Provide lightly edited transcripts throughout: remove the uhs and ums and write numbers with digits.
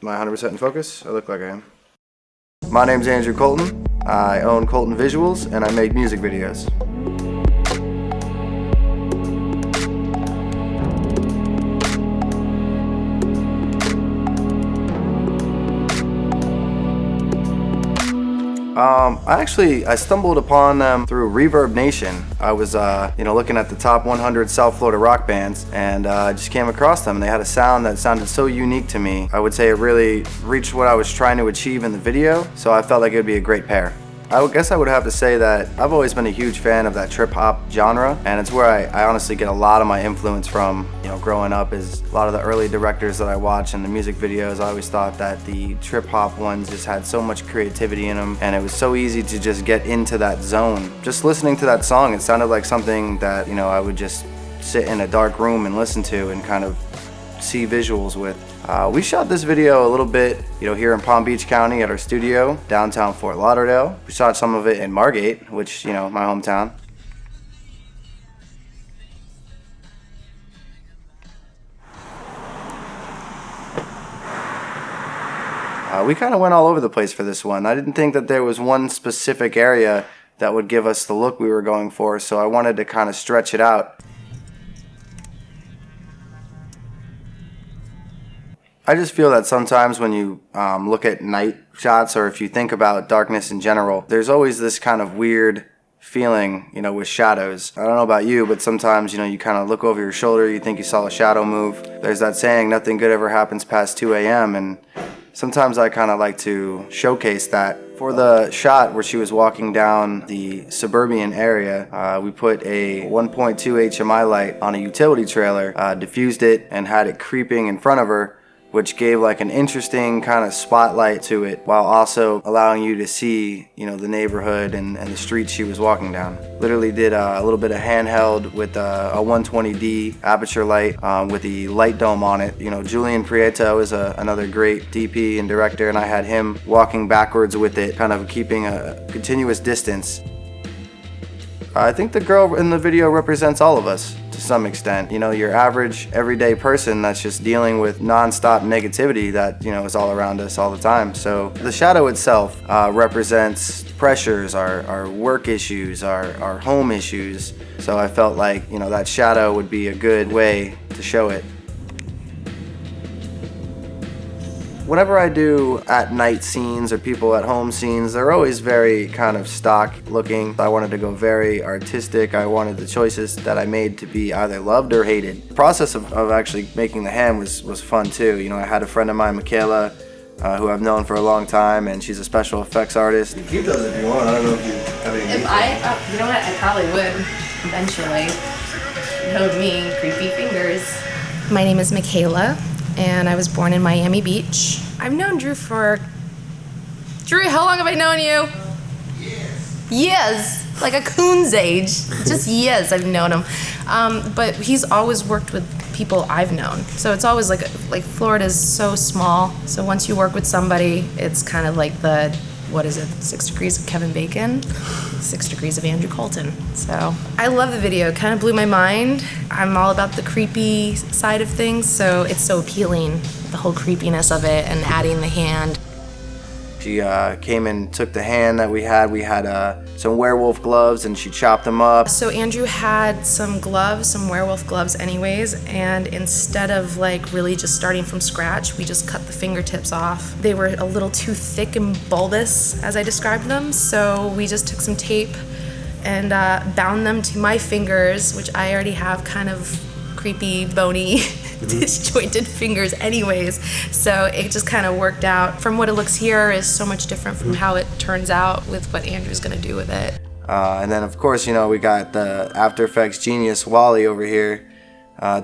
Am I 100% in focus? I look like I am. My name's Andrew Colton. I own Colton Visuals and I make music videos. I stumbled upon them through Reverb Nation. I was, looking at the top 100 South Florida rock bands, and I just came across them. And they had a sound that sounded so unique to me. I would say it really reached what I was trying to achieve in the video, so I felt like it would be a great pair. I guess I would have to say that I've always been a huge fan of that trip hop genre, and it's where I honestly get a lot of my influence from. Growing up, is a lot of the early directors that I watch and the music videos. I always thought that the trip hop ones just had so much creativity in them, and it was so easy to just get into that zone. Just listening to that song, it sounded like something that I would just sit in a dark room and listen to and kind of see visuals with. We shot this video a little bit, here in Palm Beach County at our studio, downtown Fort Lauderdale. We shot some of it in Margate, which, my hometown. We kind of went all over the place for this one. I didn't think that there was one specific area that would give us the look we were going for, so I wanted to kind of stretch it out. I just feel that sometimes when you look at night shots, or if you think about darkness in general, there's always this kind of weird feeling, with shadows. I don't know about you, but sometimes, you kind of look over your shoulder, you think you saw a shadow move. There's that saying, nothing good ever happens past 2 a.m., and sometimes I kind of like to showcase that. For the shot where she was walking down the suburban area, we put a 1.2 HMI light on a utility trailer, diffused it, and had it creeping in front of her, which gave like an interesting kind of spotlight to it, while also allowing you to see, the neighborhood and the street she was walking down. Literally did a little bit of handheld with a 120D aperture light with the light dome on it. Julian Prieto is another great DP and director, and I had him walking backwards with it, kind of keeping a continuous distance. I think the girl in the video represents all of us to some extent. Your average everyday person that's just dealing with non-stop negativity that, is all around us all the time. So the shadow itself represents pressures, our work issues, our home issues. So I felt like, that shadow would be a good way to show it. Whenever I do at night scenes or people at home scenes, they're always very kind of stock looking. I wanted to go very artistic. I wanted the choices that I made to be either loved or hated. The process of actually making the hand was fun too. I had a friend of mine, Michaela, who I've known for a long time, and she's a special effects artist. You can keep those if you want. I don't know if you have any. If I probably would eventually. Know me, creepy fingers. My name is Michaela, and I was born in Miami Beach. I've known Drew, how long have I known you? Years, like a coon's age. Just years I've known him. But he's always worked with people I've known. So it's always like Florida's so small. So once you work with somebody, it's kind of like 6 degrees of Kevin Bacon, 6 degrees of Andrew Colton. So I love the video. It kind of blew my mind. I'm all about the creepy side of things, so it's so appealing, the whole creepiness of it and adding the hand. She came and took the hand that we had. We had some werewolf gloves, and she chopped them up. So Andrew had some gloves, some werewolf gloves anyways, and instead of really just starting from scratch, we just cut the fingertips off. They were a little too thick and bulbous, as I described them, so we just took some tape and bound them to my fingers, which I already have kind of creepy, bony, disjointed fingers anyways, so it just kind of worked out. From what it looks here is so much different from how it turns out with what Andrew's gonna do with it. And then of course, we got the After Effects genius Wally over here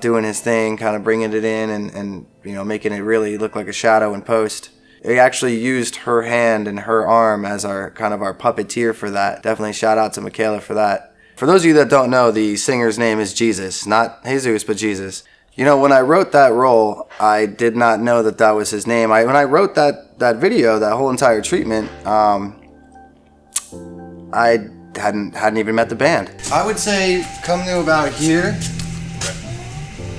doing his thing, kind of bringing it in and making it really look like a shadow in post. We actually used her hand and her arm as our puppeteer for that. Definitely shout out to Michaela for that. For those of you that don't know, the singer's name is Jesus, not Jesus, but Jesus. When I wrote that role, I did not know that was his name. When I wrote that video, that whole entire treatment, I hadn't even met the band. I would say come to about here,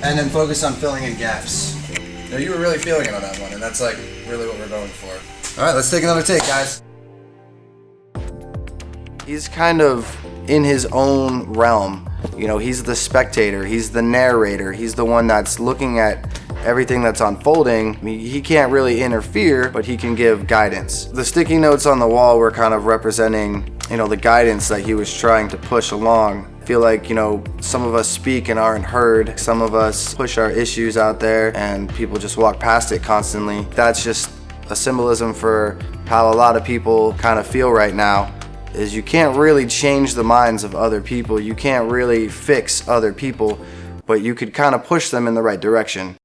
and then focus on filling in gaps. No, you were really feeling it on that one, and that's like really what we're going for. All right, let's take another take, guys. He's kind of in his own realm. You know, he's the spectator, he's the narrator, he's the one that's looking at everything that's unfolding. I mean, he can't really interfere, but he can give guidance. The sticky notes on the wall were kind of representing, you know, the guidance that he was trying to push along. I feel like, you know, some of us speak and aren't heard. Some of us push our issues out there and people just walk past it constantly. That's just a symbolism for how a lot of people kind of feel right now. Is you can't really change the minds of other people. You can't really fix other people, but you could kind of push them in the right direction.